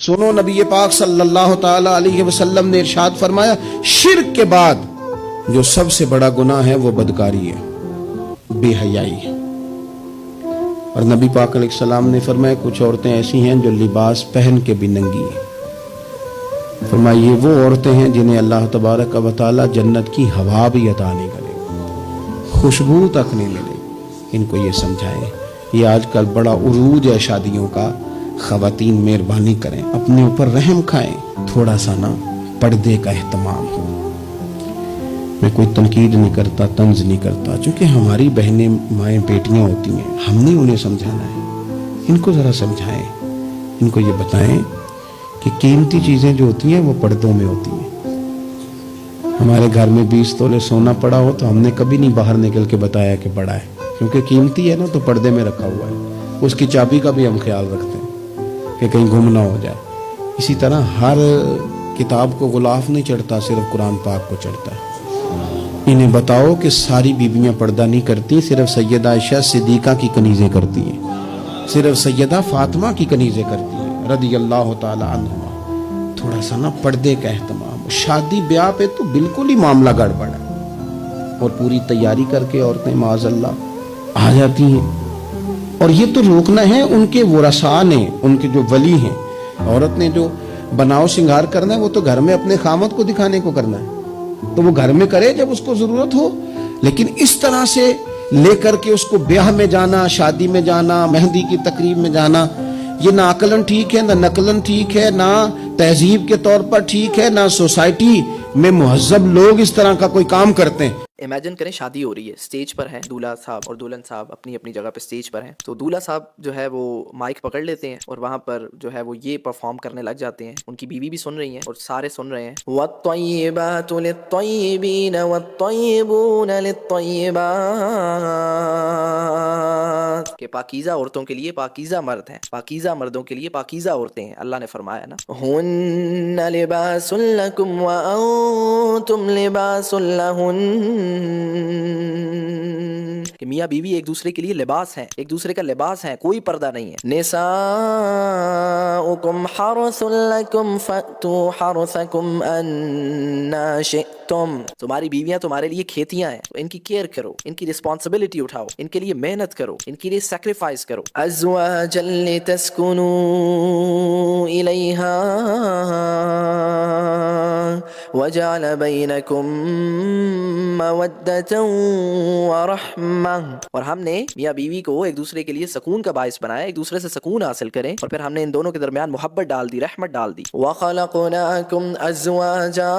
سنو نبی پاک صلی اللہ تعالی علیہ وسلم نے ارشاد فرمایا شرک کے بعد جو سب سے بڑا گناہ ہے وہ بدکاری ہے، بے حیائی ہے۔ اور نبی پاک علیہ السلام نے فرمایا کچھ عورتیں ایسی ہیں جو لباس پہن کے بھی ننگی ہیں۔ فرمایا یہ وہ عورتیں ہیں جنہیں اللہ تبارک و تعالی جنت کی ہوا بھی عطا نہیں کرے، خوشبو تک نہیں ملے۔ ان کو یہ سمجھائیں۔ یہ آج کل بڑا عروج ہے شادیوں کا، خواتین مہربانی کریں، اپنے اوپر رحم کھائیں، تھوڑا سا نا پردے کا اہتمام ہو۔ میں کوئی تنقید نہیں کرتا، طنز نہیں کرتا، چونکہ ہماری بہنیں مائیں بیٹیاں ہوتی ہیں، ہم نے انہیں سمجھانا ہے۔ ان کو ذرا سمجھائیں، ان کو یہ بتائیں کہ قیمتی چیزیں جو ہوتی ہیں وہ پردوں میں ہوتی ہیں۔ ہمارے گھر میں 20 تولے سونا پڑا ہو تو ہم نے کبھی نہیں باہر نکل کے بتایا کہ بڑا ہے، کیونکہ قیمتی ہے نا، تو پردے میں رکھا ہوا ہے۔ اس کی چابی کا بھی ہم خیال رکھتے ہیں کہ کہیں گم نہ ہو جائے۔ اسی طرح ہر کتاب کو غلاف نہیں چڑھتا، صرف قرآن پاک کو چڑھتا ہے۔ انہیں بتاؤ کہ ساری بیویاں پردہ نہیں کرتی، صرف سیدہ عائشہ صدیقہ کی کنیزیں کرتی ہیں، صرف سیدہ فاطمہ کی کنیزیں کرتی ہیں رضی اللہ تعالی عنہما۔ تھوڑا سا نا پردے کا اہتمام۔ شادی بیاہ پہ تو بالکل ہی معاملہ گڑبڑ ہے، اور پوری تیاری کر کے عورتیں معاذ اللہ آ جاتی ہیں۔ اور یہ تو روکنا ہے ان کے ورثاء نے، ان کے جو ولی ہیں۔ عورت نے جو بناؤ سنگار کرنا ہے وہ تو گھر میں اپنے خامد کو دکھانے کو کرنا ہے، تو وہ گھر میں کرے جب اس کو ضرورت ہو۔ لیکن اس طرح سے لے کر کے اس کو بیاہ میں جانا، شادی میں جانا، مہندی کی تقریب میں جانا، یہ نہ عقلاً ٹھیک ہے، نہ نقلاً ٹھیک ہے، نہ تہذیب کے طور پر ٹھیک ہے، نہ سوسائٹی میں مہذب لوگ اس طرح کا کوئی کام کرتے ہیں۔ امیجن کریں شادی ہو رہی ہے، سٹیج پر ہے دولہا صاحب اور دلہن صاحب اپنی اپنی جگہ پہ سٹیج پر ہیں، تو دولہا صاحب جو ہے وہ مائک پکڑ لیتے ہیں اور وہاں پر جو ہے وہ یہ پرفارم کرنے لگ جاتے ہیں۔ ان کی بیوی بھی سن رہی ہیں اور سارے سن رہے ہیں، وَالطَّيِّبَاتُ لِلطَّيِّبِينَ وَالطَّيِّبُونَ لِلطَّيِّبَاتِ، کہ پاکیزہ عورتوں کے لیے پاکیزہ مرد ہیں، پاکیزہ مردوں کے لیے پاکیزہ عورتیں ہیں۔ اللہ نے فرمایا نا هُنَّ لِبَاسٌ لَكُمْ وَأَنْتُمْ لِبَاسٌ لَهُنَّ، کہ میاں بیوی ایک دوسرے کے لیے لباس ہیں، ایک دوسرے کا لباس ہیں، کوئی پردہ نہیں ہے۔ نساؤکم حرث لکم فأتوا حرثکم انا شئتم، تمہاری بیویاں تمہارے لیے کھیتیاں ہیں، ان کی کیئر کرو، ان کی رسپانسبلٹی اٹھاؤ، ان کے لیے محنت کرو، ان کے لیے سیکریفائس کرو۔ ازواجا لتسکنوا الیہا وجعل بینکم مودۃ ورحمہ، اور ہم نے میاں بیوی کو ایک دوسرے کے لیے سکون کا باعث بنایا، ایک دوسرے سے سکون حاصل کریں، اور پھر ہم نے ان دونوں کے درمیان محبت ڈال دی، رحمت ڈال دی۔ وَخَلَقْنَاكُمْ أَزْوَاجًا،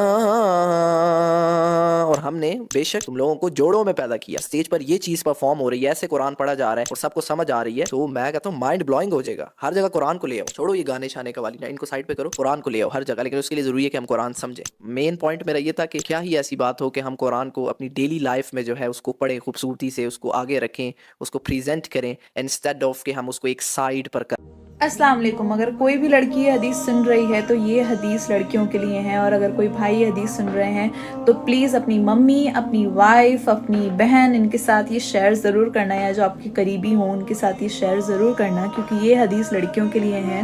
اور ہم نے بے شک تم لوگوں کو جوڑوں میں پیدا کیا۔ اسٹیج پر یہ چیز پرفارم ہو رہی ہے، ایسے قرآن پڑھا جا رہا ہے اور سب کو سمجھ آ رہی ہے، تو میں کہتا ہوں مائنڈ بلوئنگ ہو جائے گا۔ ہر جگہ قرآن کو لے آؤ، چھوڑو یہ گانے شانے کا والی، ان کو سائڈ پہ کرو، قرآن کو لے آؤ ہر جگہ، لیکن اس کے لیے ضروری ہے کہ ہم قرآن سمجھیں۔ مین پوائنٹ میرا یہ تھا کہ کیا ہی ایسی بات ہو کہ ہم قرآن کو اپنی ڈیلی لائف میں جو ہے اس کو پڑھیں، خوبصورتی سے اس کو آگے رکھیں، اس کو پریزنٹ کریں، انسٹیڈ آف کہ ہم اس کو ایک سائڈ پر کریں۔ السلام علیکم۔ اگر کوئی بھی لڑکی یہ حدیث سن رہی ہے تو یہ حدیث لڑکیوں کے لیے ہے، اور اگر کوئی بھائی یہ حدیث سن رہے ہیں تو پلیز اپنی ممی، اپنی وائف، اپنی بہن، ان کے ساتھ یہ شیئر ضرور کرنا ہے، جو آپ کے قریبی ہوں ان کے ساتھ یہ شیئر ضرور کرنا، کیونکہ یہ حدیث لڑکیوں کے لیے ہے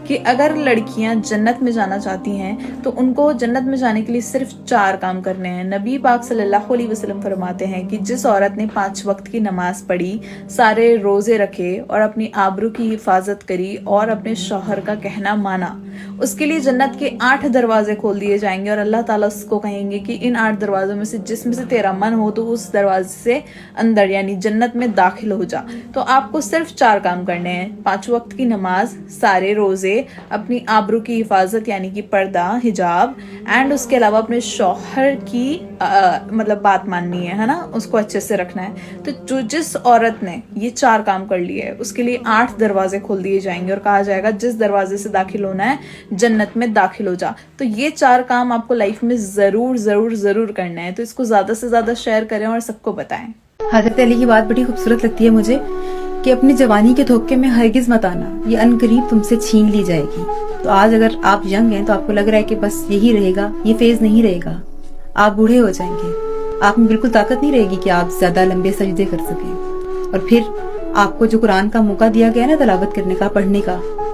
کہ اگر لڑکیاں جنت میں جانا چاہتی ہیں تو ان کو جنت میں جانے کے لیے صرف 4 کام کرنے ہیں۔ نبی پاک صلی اللہ علیہ وسلم فرماتے ہیں کہ جس عورت نے 5 وقت کی نماز پڑھی، سارے روزے رکھے اور اپنی آبرو کی حفاظت کری اور اپنے شوہر کا کہنا مانا، اس کے لیے جنت کے 8 دروازے کھول دیے جائیں گے، اور اللہ تعالیٰ اس کو کہیں گے کہ ان 8 دروازوں میں سے جس میں سے تیرا من ہو تو اس دروازے سے اندر یعنی جنت میں داخل ہو جا۔ تو آپ کو صرف 4 کام کرنے ہیں: 5 وقت کی نماز، سارے روزے، اپنی آبرو کی حفاظت یعنی کہ پردہ، حجاب، اینڈ اس کے علاوہ اپنے شوہر کی مطلب بات ماننی ہے نا، اس کو اچھے سے رکھنا ہے۔ تو جس عورت نے یہ 4 کام کر لیے ہے اس کے لیے 8 دروازے کھول دیے جائیں گے، اور کہا جائے گا جس دروازے سے داخل ہونا ہے جنت میں داخل ہو جا۔ تو یہ 4 کام آپ کو لائف میں ضرور ضرور ضرور کرنا ہے، تو اس کو زیادہ سے زیادہ شیئر کریں اور سب کو بتائیں۔ حضرت علی کی بات بڑی خوبصورت لگتی ہے مجھے کہ اپنی جوانی کے دھوکے میں ہرگز مت آنا، یہ عنقریب تم سے چھین لی جائے گی۔ تو آج اگر آپ ینگ ہیں تو آپ کو لگ رہا ہے کہ بس یہی رہے گا، یہ فیز نہیں رہے گا، آپ بوڑھے ہو جائیں گے، آپ میں بالکل طاقت نہیں رہے گی کہ آپ زیادہ لمبے سجدے کر سکیں، اور پھر آپ کو جو قرآن کا موقع دیا گیا نا تلاوت کرنے کا، پڑھنے کا،